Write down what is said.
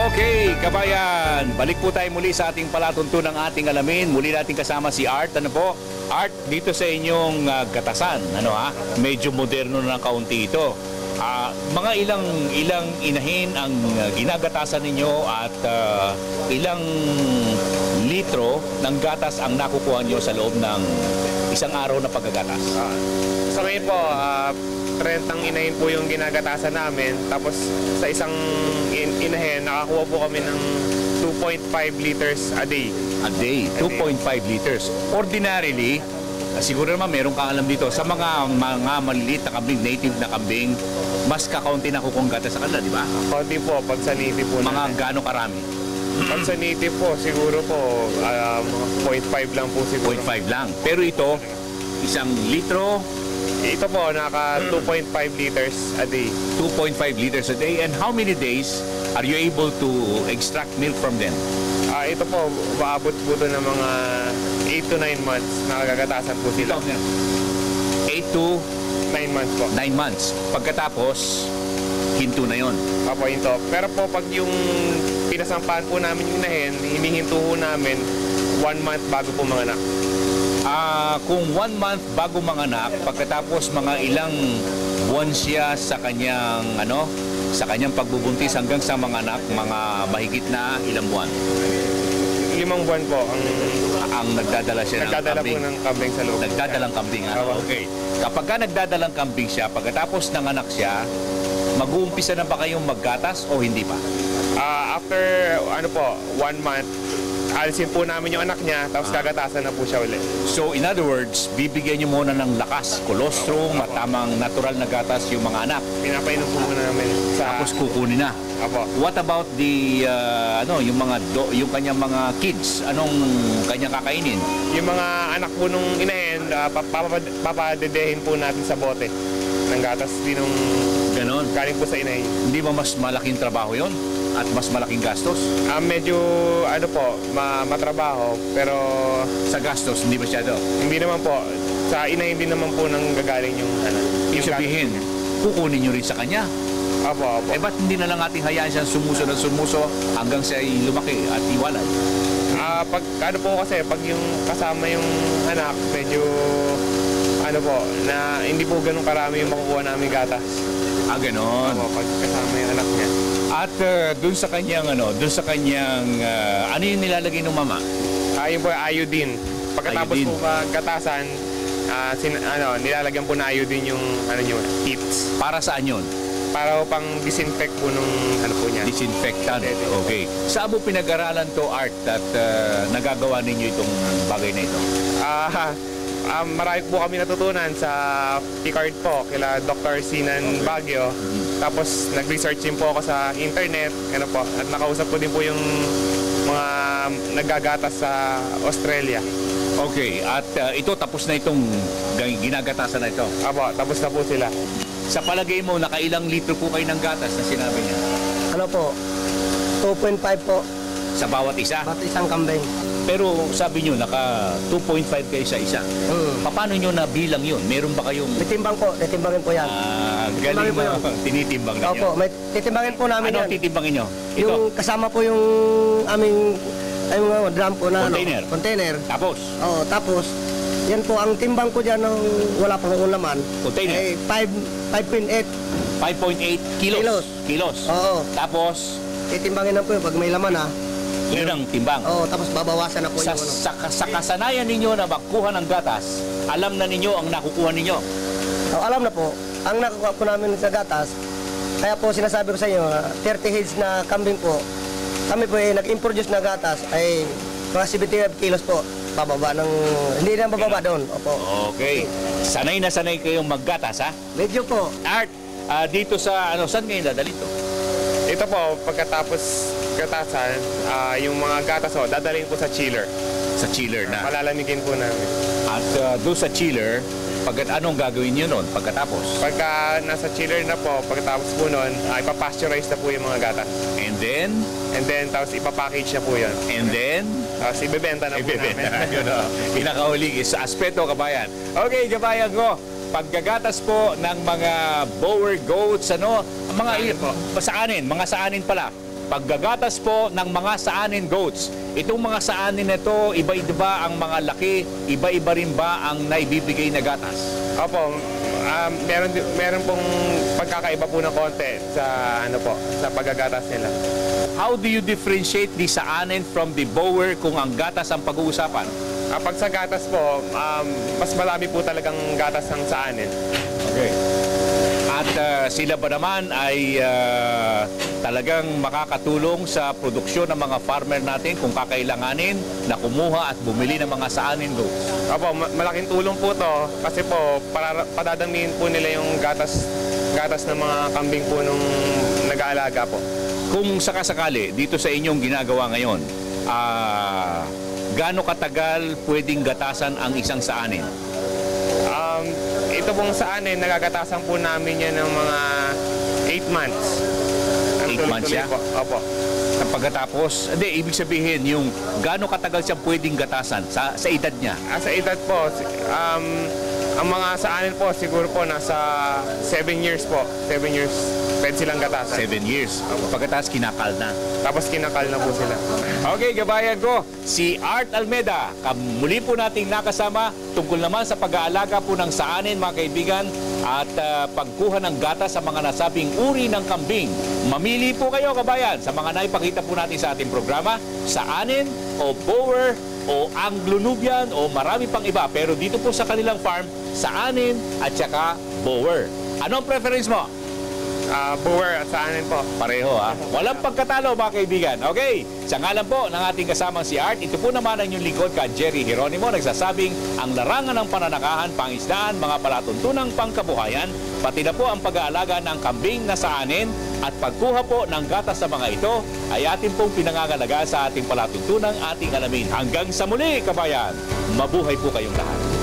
Okay, kabayan, balik po tayo muli sa ating palatuntunan ng ating alamin. Muli natin kasama si Art. Ano po? Art, dito sa inyong gatasan, medyo moderno na kaunti ito. Mga ilang inahin ang ginagatasan ninyo at ilang litro ng gatas ang nakukuha nyo sa loob ng isang araw na paggagatas? Sa ngayon po, 30 inahin po yung ginagatasan namin. Tapos sa isang inahin, nakakuha po kami ng 2.5 liters a day. A day, 2.5 liters. Ordinarily, siguro naman meron kang alam dito, sa mga maliliit na kambing, native na kambing, mas kakaunti na kukuha gatas sa kanila, di ba? Konti po, pag sa native po. Mga gaano karami? Pag sa native po, siguro po, mga 0.5 lang po siguro. 0.5 lang. Pero ito, isang litro, Ito po, naka 2.5 liters a day. 2.5 liters a day. And how many days are you able to extract milk from them? Ito po, maabot po ito ng mga 8 to 9 months. Nakagagatasan po sila. 8 to 9 months po. 9 months. Pagkatapos, hinto na yon. Apo, hinto. Pero po, pag yung pinasampahan po namin yung inahin, hinihinto po namin 1 month bago po manganak. Kung 1 month bago manganak, pagkatapos mga ilang buwan siya sa kanyang sa kanyang pagbubuntis hanggang sa manganak, mga mahigit na ilang buwan? 5 buwan po ang nagdadala siya ng kambing. Po ng kambing sa loob. Nagdadalang kambing. Okay. Kapag ka nagdadalang kambing siya, pagkatapos nanganak siya, mag-uumpisa na ba kayong maggatas o hindi pa? After 1 month, alisin po namin yung anak niya, tapos gagatasan na po siya ulit. So, in other words, bibigyan niyo muna ng lakas, colostrum, at tamang natural na gatas yung mga anak. Pinapainom po muna namin sa... Tapos kukunin na. Apo. What about the, yung kanyang mga kids? Anong kanyang kakainin? Yung mga anak po nung inahin, papadedehin po natin sa bote ng gatas. Ganon. Galing po sa inahin. Hindi ba mas malaking trabaho yon at mas malaking gastos? Medyo, matrabaho, pero... Sa gastos, hindi masyado? Hindi naman po. Sa inahin din naman po nang gagaling yung Ibig sabihin, kukunin nyo rin sa kanya. Apo. Eh, ba't hindi na lang ating hayaan siyang sumuso hanggang siya ay lumaki at iwalay? Pag pag yung kasama yung anak, medyo na hindi po ganun karami yung makukuha namin gatas. Ganon. Apo, pag kasama yung anak niya. At dun sa kanyang ano yung nilalagay ng mama? Yun po, iodine. Pagkatapos Iodine. po magkatasan, nilalagyan po na iodine yung teats. Para saan yun? Para pang disinfect po nung po niya. Disinfectant. Okay. Saan mo pinag-aralan to, Art, at nagagawa ninyo itong bagay na ito? Marami po kami natutunan sa Picard po, kila Dr. Sinan Baguio. Tapos nag-research din po ako sa internet, at nakausap ko din po yung mga naggagatas sa Australia. Okay, at ito tapos na itong ginagatasan na ito. Apo, tapos na po sila. Sa palagay mo, nakailang litro po kayo ng gatas na sinabi niya? 2.5 po. Sa bawat isa? Bawat isang kambing. Pero sabi niyo, naka 2.5 kayo sa isa. Paano niyo nabilang yun? Meron ba kayong... Titimbangin po yan. Galing mo. Tinitimbang na Opo, may titimbangin po namin Ano yan. titimbangin niyo? Yung kasama po yung aming drum po na Container. Tapos? Tapos, yan po ang timbang ko dyan nung wala pang ulaman. Container? 5.8. 5.8 kilos. Oo. Tapos? Titimbangin na po yun pag may laman Yun ang timbang. Tapos babawasan na po yung Sa kasanayan ninyo na makuha ng gatas, alam na ninyo ang nakukuha ninyo? alam na po. Ang nakukuha po namin sa gatas, kaya po sinasabi ko sa inyo, 30 heads na kambing po, kami po nag-introduce na gatas ay mga 75 kilos po. Bababa ng... Hindi na bababa doon. Opo. Okay. Sanay na sanay kayong maggatas, ha? Medyo po. Art, dito sa... saan ngayon dadali ito? Ito po, pagkatapos gatasan, yung mga gatas dadalhin po sa chiller. Sa chiller na. Palalamigin po namin. At doon sa chiller, anong gagawin nyo nun pagkatapos? Pagka nasa chiller na po, pagkatapos po nun, ipapasteurize na po yung mga gatas. And then, tapos ipapackage na po yun. and then, Tapos ibebenta na po namin. Yun, pinakahuli sa aspeto, kabayan. Okay, kabayan ko, paggagatas po ng mga bower goats, mga saanin pala. Paggagatas po ng mga saanin goats. Itong mga saanin na ito, iba-iba ang mga laki, iba-iba rin ba ang naibibigay na gatas? Opo, meron pong pagkakaiba po ng konti sa sa paggagatas nila. How do you differentiate the saanin from the bower kung ang gatas ang pag-uusapan? Kapag sa gatas po, mas marami po talagang gatas ng saanin. Okay. At sila ba naman ay talagang makakatulong sa produksyon ng mga farmer natin kung kakailanganin na kumuha at bumili ng mga saanin goats? Opo, malaking tulong po to kasi po padadamihin po nila yung gatas ng mga kambing po nung nag-aalaga po. Kung sakasakali dito sa inyong ginagawa ngayon, gaano katagal pwedeng gatasan ang isang saanin? Ito pong saanin, nagagatasan po namin yan ng mga 8 months. 8 months siya? Po. Opo. At pagkatapos, ibig sabihin yung gaano katagal siya pwedeng gatasan sa edad niya? Sa edad po, ang mga saanin po siguro po nasa 7 years po. 7 years pwede silang gatasan. 7 years. Pagkatapos kinakal na. Tapos kinakal na po sila. Okay, gabayan ko, si Art Almeda. Muli po nating nakasama tungkol naman sa pag-aalaga po ng saanin, mga kaibigan, at pagkuha ng gata sa mga nasabing uri ng kambing. Mamili po kayo, kabayan, sa mga naipakita po natin sa ating programa, saanin o bower o Anglo-Nubian o marami pang iba. Pero dito po sa kanilang farm, saanin at saka bower. Anong preference mo? Bower at saanin po. Pareho ha. Walang pagkatalo mga kaibigan. Okay. Sa ngalan po ng ating kasamang si Art, ito po naman ang inyong lingkod ka Jerry Geronimo nagsasabing ang larangan ng pananakahan, pangisdaan, mga palatuntunang pangkabuhayan, pati na po ang pag-aalaga ng kambing na saanin at pagkuha po ng gatas sa mga ito ay ating pong pinangangalaga sa ating palatuntunang ating alamin. Hanggang sa muli, kabayan. Mabuhay po kayong lahat.